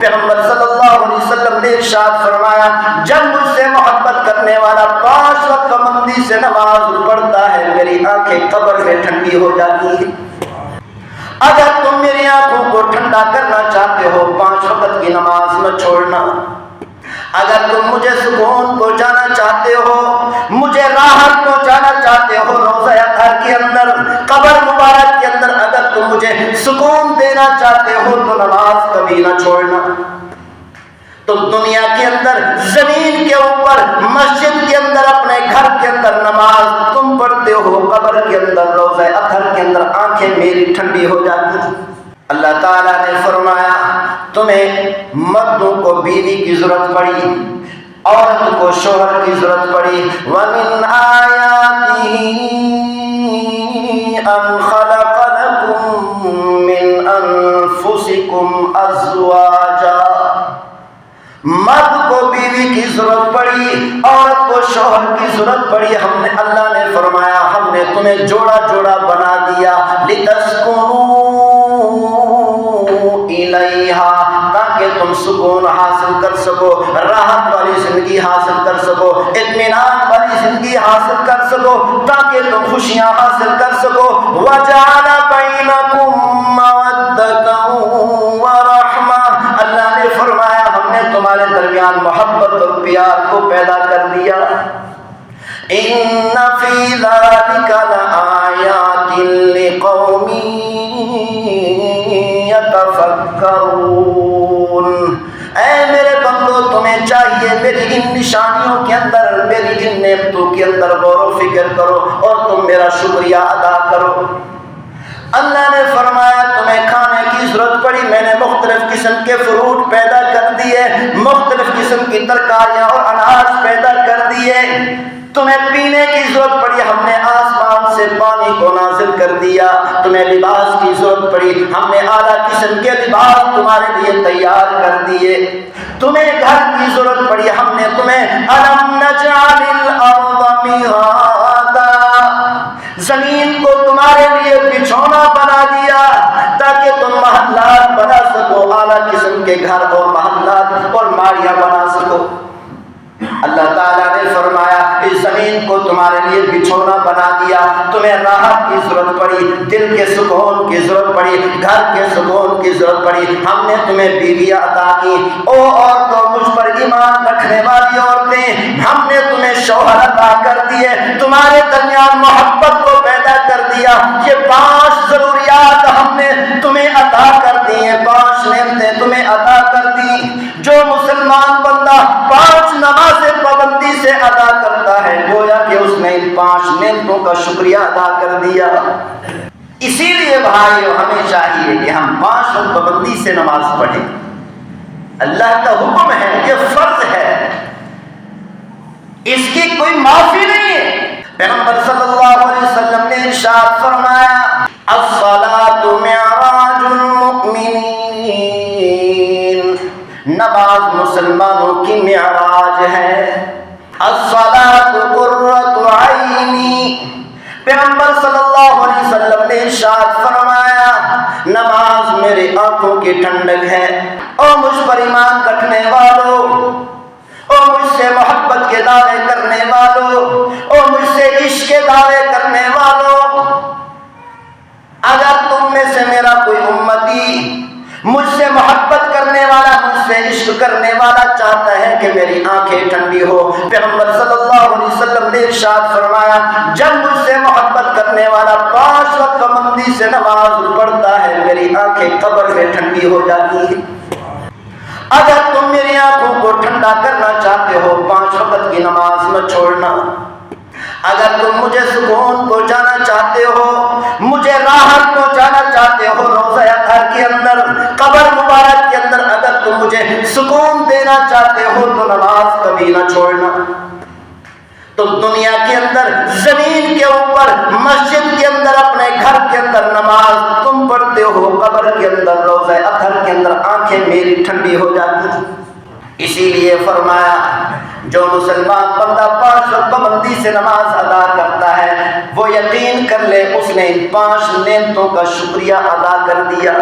پیغمبر صلی اللہ علیہ وسلم نے ارشاد فرمایا جب مجھ سے محبت کرنے والا 5 وقت پابندی سے نماز پڑھتا ہے میری آنکھیں قبر میں ٹھنڈی ہو جاتی ہیں۔ اگر تم میری آنکھوں کو ٹھنڈا کرنا چاہتے ہو 5 وقت کی نماز نہ چھوڑنا۔ اگر تم مجھے سکون پہنچانا چاہتے ہو، مجھے راحت پہنچانا چاہتے ہو روضہ اطہر کے اندر، قبر مبارک کے اندر اگر تم مجھے سکون دینا چاہتے ہو تو نماز کبھی نہ چھوڑنا۔ تم دنیا کے اندر زمین کے اوپر مسجد کے اندر اپنے گھر کے اندر نماز تم پڑھتے ہو، قبر کے اندر روضہ اطہر کے اندر آنکھیں میری ٹھنڈی ہو جاتی ہیں۔ اللہ تعالیٰ نے فرمایا تمہیں مردوں کو بیوی کی ضرورت پڑی، عورت کو شوہر کی ضرورت پڑی۔ وَمِنْ آيَاتِهِ أَنْ خَلَقَ لَكُم مِّنْ أَنفُسِكُمْ أَزْوَاجًا۔ مرد کو بیوی کی ضرورت پڑی، عورت کو شوہر کی ضرورت پڑی۔ اللہ نے فرمایا ہم نے تمہیں جوڑا جوڑا بنا دیا، لِتَسْكُنُوا إِلَيْهَا، تاکہ تم سکون حاصل کر سکو، راحت والی زندگی حاصل کر سکو، اطمینان والی زندگی حاصل کر سکو، تاکہ تم خوشیاں حاصل کر سکو۔ وَجَعَلَ بَيْنَكُم مَّوَدَّةً وَرَحْمَةً، اللہ نے فرمایا ہم نے تمہارے درمیان محبت اور پیار کو پیدا کر دیا۔ إِنَّ فِي ذَلِكَ لَآيَاتٍ لِقَوْمٍ يَتَفَكَّرُونَ۔ اے میرے بندو تمہیں چاہیے میری ان نشانیوں کے اندر، میری ان نعمتوں کے اندر غور و فکر کرو اور تم میرا شکریہ ادا کرو۔ اللہ نے فرمایا تمہیں کھانے کی ضرورت پڑی، میں نے مختلف قسم کے فروٹ پیدا کر دیے، مختلف قسم کی ترکاریاں اور اناج پیدا کر دیے۔ تمہیں پینے کی ضرورت پڑی، ہم نے آسمان سے پانی کو نازل کر دیا۔ تمہیں لباس کی ضرورت پڑی، ہم نے اعلیٰ قسم کے لباس تمہارے لیے تیار کر دیے۔ تمہیں گھر کی ضرورت پڑی، ہم نے تمہیں أَلَمْ نَجْعَلِ الْأَرْضَ مِهَادًا، زمین کو تمہارے لیے بچھونا بنا دیا تاکہ تم محلات بنا سکو، اعلیٰ قسم کے گھر اور محلات اور ماڑیاں بنا سکو۔ اللہ تعالیٰ نے فرمایا اس زمین کو تمہارے لیے بچھونا بنا دیا۔ تمہیں راحت کی ضرورت پڑی، دل کے سکون کی ضرورت پڑی، گھر کے سکون کی ضرورت پڑی، ہم نے تمہیں بیویاں عطا کی۔ او عورتوں مجھ پر ایمان رکھنے والی عورتیں، ہم نے تمہیں شوہر عطا کر دیے، تمہارے درمیان محبت کو پیدا کر دیا۔ یہ 5 ضروریات ہم نے تمہیں عطا کر دی ہیں، 5 نعمتیں تمہیں عطا کر دی۔ جو مسلمان بندہ 5 نمازیں پابندی سے ادا کرتا ہے گویا کہ اس نے ان 5 نعمتوں کا شکریہ ادا کر دیا۔ اسی لیے بھائیو ہمیں چاہیے کہ ہم 5 وقت پابندی سے نماز پڑھیں۔ اللہ کا حکم ہے، یہ فرض ہے، اس کی کوئی معافی نہیں ہے۔ پیغمبر صلی اللہ علیہ وسلم نے ارشاد فرمایا الصلاۃ معراج المؤمنین، نماز مسلمانوں کی معراج ہے۔ الصلاۃ قرۃ عینی، پیغمبر صلی اللہ علیہ وسلم نے ارشاد فرمایا نماز میری آنکھوں کی ٹھنڈک ہے۔ او مجھ پر ایمان رکھنے والوں، او مجھ سے محبت کے دعوے کرنے والوں، او مجھ سے عشق کے دعوے کرنے والوں، اگر تم میں سے میرا کوئی امتی مجھ سے محبت کرنے والا، مجھ سے عشق کرنے والا چاہتا ہے کہ میری آنکھیں ٹھنڈی ہو، پیغمبر صلی اللہ علیہ وسلم نے ارشاد فرمایا جب مجھ سے محبت کرنے والا 5 وقت پابندی سے نماز پڑھتا ہے میری آنکھیں قبر میں ٹھنڈی ہو جاتی ہیں۔ اگر تم میری آنکھوں کو ٹھنڈا کرنا چاہتے ہو 5 وقت کی نماز نہ چھوڑنا۔ اگر تم مجھے سکون پہنچانا چاہتے ہو، مجھے راحت پہنچانا چاہتے ہو روضہ اطہر کے اندر، قبر مبارک کے اندر اگر تم مجھے سکون دینا چاہتے ہو تو نماز کبھی نہ چھوڑنا۔ تم دنیا کے اندر زمین کے اوپر مسجد کے اندر اپنے گھر کے اندر نماز تم پڑھتے ہو، قبر کے اندر روضہ اطہر کے اندر آنکھیں میری ٹھنڈی ہو جاتی ہیں۔ اسی لیے فرمایا جو مسلمان بندہ 5 وقت پابندی سے نماز ادا کرتا ہے وہ یقین کر لے اس نے ان 5 نعمتوں کا شکریہ ادا کر دیا۔